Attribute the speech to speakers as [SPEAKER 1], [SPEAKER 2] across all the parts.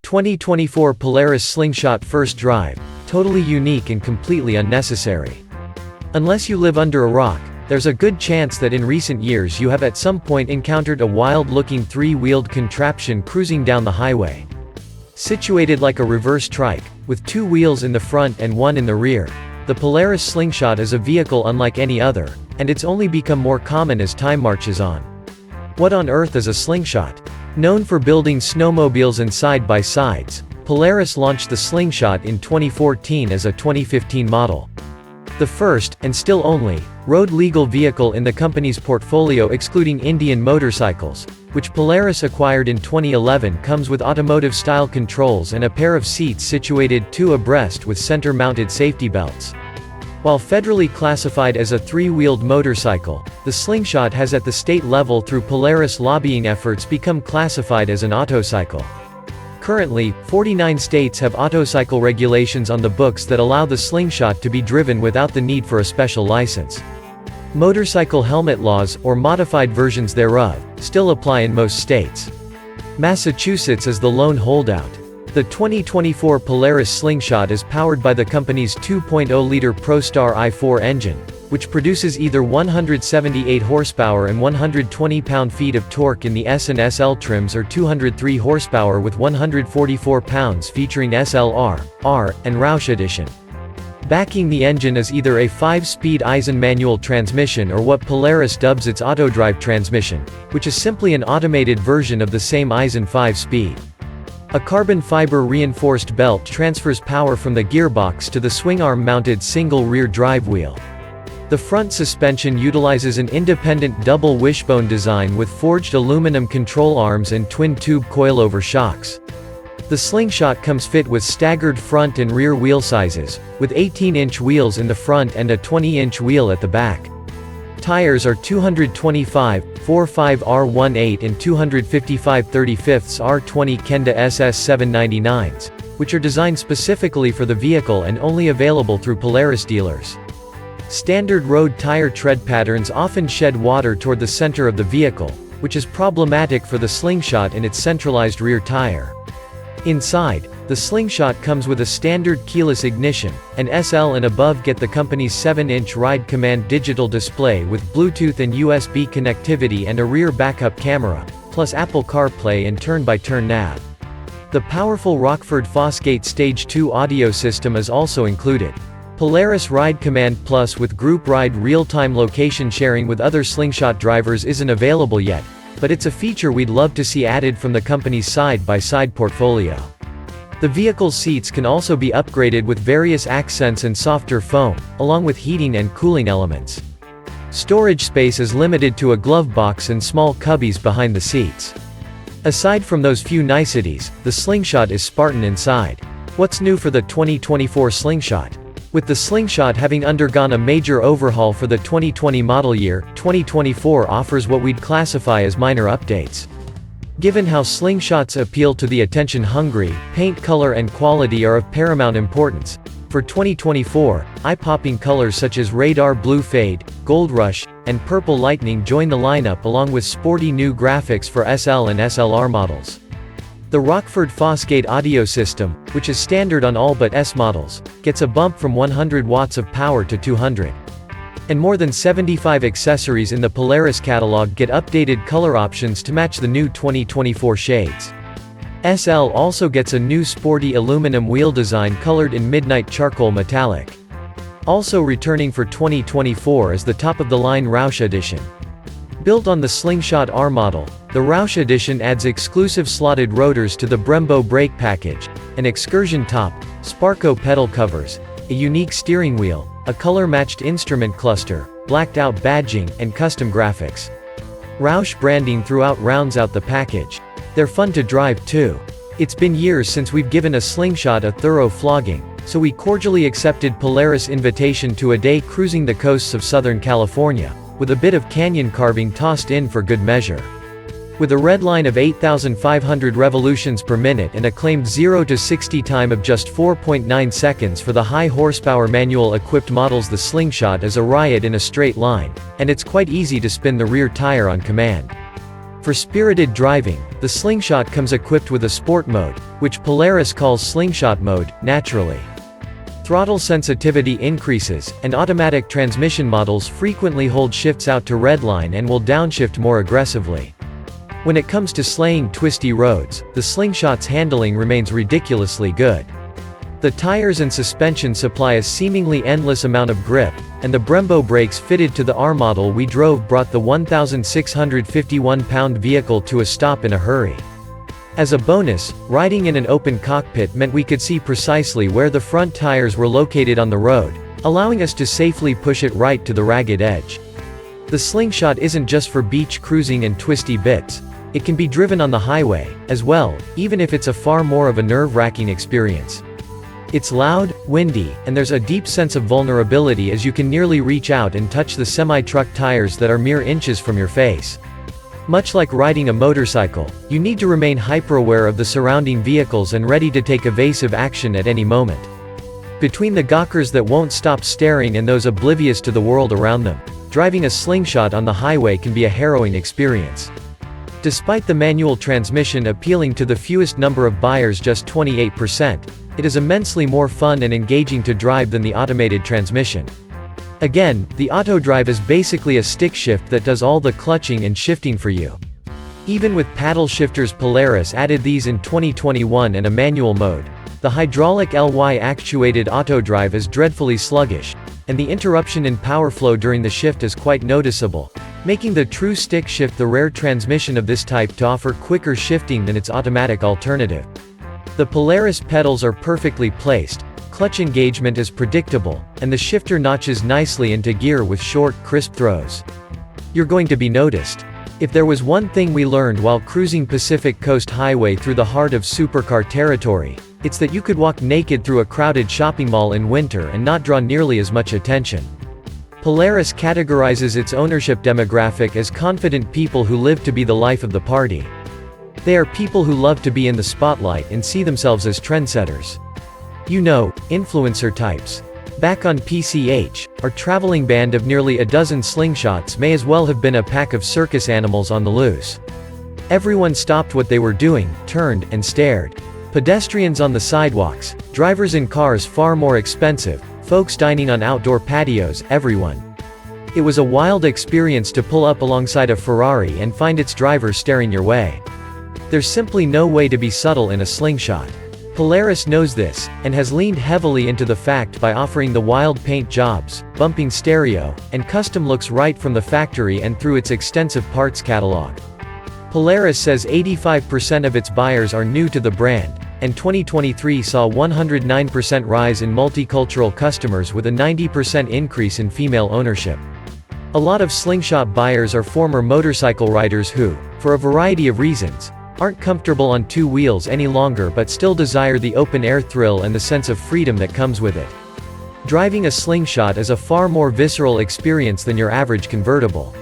[SPEAKER 1] 2024 Polaris Slingshot First Drive, totally unique and completely unnecessary. Unless you live under a rock, there's a good chance that in recent years you have at some point encountered a wild-looking three-wheeled contraption cruising down the highway. Situated like a reverse trike, with two wheels in the front and one in the rear, the Polaris Slingshot is a vehicle unlike any other, and it's only become more common as time marches on. What on earth is a slingshot? Known for building snowmobiles and side-by-sides, Polaris launched the Slingshot in 2014 as a 2015 model. The first, and still only, road-legal vehicle in the company's portfolio excluding Indian motorcycles, which Polaris acquired in 2011, comes with automotive-style controls and a pair of seats situated two abreast with center-mounted safety belts. While federally classified as a three-wheeled motorcycle, the Slingshot has at the state level through Polaris lobbying efforts become classified as an autocycle. Currently, 49 states have autocycle regulations on the books that allow the Slingshot to be driven without the need for a special license. Motorcycle helmet laws, or modified versions thereof, still apply in most states. Massachusetts is the lone holdout. The 2024 Polaris Slingshot is powered by the company's 2.0-liter ProStar I engine, which produces either 178 horsepower and 120 pound-feet of torque in the S and SL trims or 203 horsepower with 144 pounds featuring SLR, R, and Roush Edition. Backing the engine is either a 5-speed Aisin manual transmission or what Polaris dubs its AutoDrive transmission, which is simply an automated version of the same Aisin 5-speed. A carbon fiber reinforced belt transfers power from the gearbox to the swingarm-mounted single rear drive wheel. The front suspension utilizes an independent double wishbone design with forged aluminum control arms and twin-tube coilover shocks. The Slingshot comes fit with staggered front and rear wheel sizes, with 18-inch wheels in the front and a 20-inch wheel at the back. Tires are 225 45 R18 and 255 35 R20 Kenda SS 799s, which are designed specifically for the vehicle and only available through Polaris dealers. Standard road tire tread patterns often shed water toward the center of the vehicle, which is problematic for the Slingshot and its centralized rear tire. Inside, the Slingshot comes with a standard keyless ignition, and SL and above get the company's 7-inch Ride Command digital display with Bluetooth and USB connectivity and a rear backup camera, plus Apple CarPlay and turn-by-turn nav. The powerful Rockford Fosgate Stage 2 audio system is also included. Polaris Ride Command Plus with Group Ride real-time location sharing with other Slingshot drivers isn't available yet, but it's a feature we'd love to see added from the company's side-by-side portfolio. The vehicle's seats can also be upgraded with various accents and softer foam, along with heating and cooling elements. Storage space is limited to a glove box and small cubbies behind the seats. Aside from those few niceties, the Slingshot is Spartan inside. What's new for the 2024 Slingshot? With the Slingshot having undergone a major overhaul for the 2020 model year, 2024 offers what we'd classify as minor updates. Given how Slingshots appeal to the attention-hungry, paint color and quality are of paramount importance. For 2024, eye-popping colors such as Radar Blue Fade, Gold Rush, and Purple Lightning join the lineup along with sporty new graphics for SL and SLR models. The Rockford Fosgate audio system, which is standard on all but S models, gets a bump from 100 watts of power to 200. And more than 75 accessories in the Polaris catalog get updated color options to match the new 2024 shades. SL also gets a new sporty aluminum wheel design colored in midnight charcoal metallic. Also returning for 2024 is the top-of-the-line Roush Edition. Built on the Slingshot R model, the Roush Edition adds exclusive slotted rotors to the Brembo brake package, an excursion top, Sparco pedal covers, a unique steering wheel, a color-matched instrument cluster, blacked-out badging, and custom graphics. Roush branding throughout rounds out the package. They're fun to drive too. It's been years since we've given a Slingshot a thorough flogging, so we cordially accepted Polaris' invitation to a day cruising the coasts of Southern California, with a bit of canyon carving tossed in for good measure. With a red line of 8,500 revolutions per minute and a claimed 0 to 60 time of just 4.9 seconds for the high-horsepower manual-equipped models, the Slingshot is a riot in a straight line, and it's quite easy to spin the rear tire on command. For spirited driving, the Slingshot comes equipped with a sport mode, which Polaris calls Slingshot mode, naturally. Throttle sensitivity increases, and automatic transmission models frequently hold shifts out to redline and will downshift more aggressively. When it comes to slaying twisty roads, the Slingshot's handling remains ridiculously good. The tires and suspension supply a seemingly endless amount of grip, and the Brembo brakes fitted to the R model we drove brought the 1,651-pound vehicle to a stop in a hurry. As a bonus, riding in an open cockpit meant we could see precisely where the front tires were located on the road, allowing us to safely push it right to the ragged edge. The Slingshot isn't just for beach cruising and twisty bits. It can be driven on the highway, as well, even if it's a far more of a nerve-wracking experience. It's loud, windy, and there's a deep sense of vulnerability as you can nearly reach out and touch the semi-truck tires that are mere inches from your face. Much like riding a motorcycle, you need to remain hyper-aware of the surrounding vehicles and ready to take evasive action at any moment. Between the gawkers that won't stop staring and those oblivious to the world around them, driving a Slingshot on the highway can be a harrowing experience. Despite the manual transmission appealing to the fewest number of buyers, just 28%, it is immensely more fun and engaging to drive than the automated transmission. Again, the AutoDrive is basically a stick shift that does all the clutching and shifting for you. Even with paddle shifters, Polaris added these in 2021 and a manual mode. The hydraulic LY-actuated AutoDrive is dreadfully sluggish, and the interruption in power flow during the shift is quite noticeable, making the true stick shift the rare transmission of this type to offer quicker shifting than its automatic alternative. The Polaris pedals are perfectly placed, clutch engagement is predictable, and the shifter notches nicely into gear with short, crisp throws. You're going to be noticed. If there was one thing we learned while cruising Pacific Coast Highway through the heart of supercar territory, it's that you could walk naked through a crowded shopping mall in winter and not draw nearly as much attention. Polaris categorizes its ownership demographic as confident people who live to be the life of the party. They are people who love to be in the spotlight and see themselves as trendsetters. You know, influencer types. Back on PCH, our traveling band of nearly a dozen Slingshots may as well have been a pack of circus animals on the loose. Everyone stopped what they were doing, turned, and stared. Pedestrians on the sidewalks, drivers in cars far more expensive, folks dining on outdoor patios, everyone. It was a wild experience to pull up alongside a Ferrari and find its driver staring your way. There's simply no way to be subtle in a Slingshot. Polaris knows this, and has leaned heavily into the fact by offering the wild paint jobs, bumping stereo, and custom looks right from the factory and through its extensive parts catalog. Polaris says 85% of its buyers are new to the brand, and 2023 saw a 109% rise in multicultural customers with a 90% increase in female ownership. A lot of Slingshot buyers are former motorcycle riders who, for a variety of reasons, aren't comfortable on two wheels any longer but still desire the open-air thrill and the sense of freedom that comes with it. Driving a Slingshot is a far more visceral experience than your average convertible.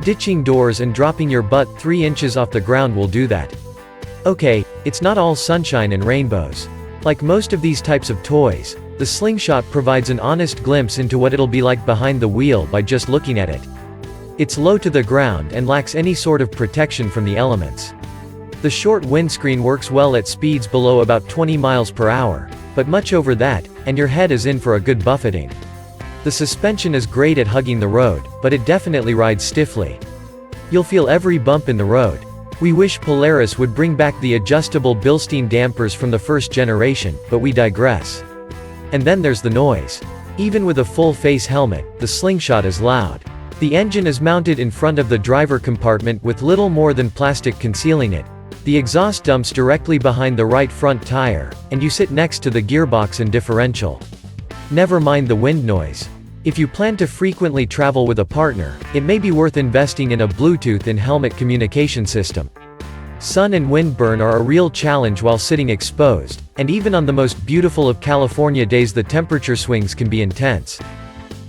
[SPEAKER 1] Ditching doors and dropping your butt 3 inches off the ground will do that. Okay, it's not all sunshine and rainbows. Like most of these types of toys, the Slingshot provides an honest glimpse into what it'll be like behind the wheel by just looking at it. It's low to the ground and lacks any sort of protection from the elements. The short windscreen works well at speeds below about 20 miles per hour, but much over that, and your head is in for a good buffeting. The suspension is great at hugging the road, but it definitely rides stiffly. You'll feel every bump in the road. We wish Polaris would bring back the adjustable Bilstein dampers from the first generation, but we digress. And then there's the noise. Even with a full-face helmet, the Slingshot is loud. The engine is mounted in front of the driver compartment with little more than plastic concealing it. The exhaust dumps directly behind the right front tire, and you sit next to the gearbox and differential. Never mind the wind noise. If you plan to frequently travel with a partner, it may be worth investing in a Bluetooth in-helmet communication system. Sun and wind burn are a real challenge while sitting exposed, and even on the most beautiful of California days the temperature swings can be intense.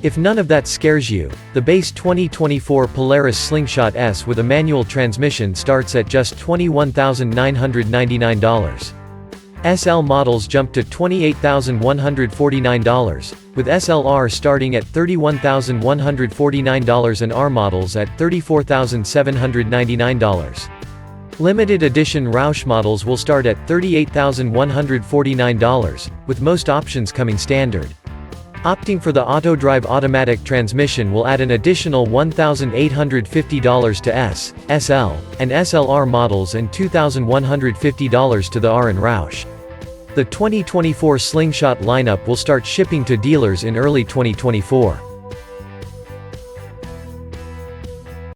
[SPEAKER 1] If none of that scares you, the base 2024 Polaris Slingshot S with a manual transmission starts at just $21,999. SL models jump to $28,149, with SLR starting at $31,149 and R models at $34,799. Limited edition Roush models will start at $38,149, with most options coming standard. Opting for the AutoDrive automatic transmission will add an additional $1,850 to S, SL, and SLR models and $2,150 to the R and Roush. The 2024 Slingshot lineup will start shipping to dealers in early 2024.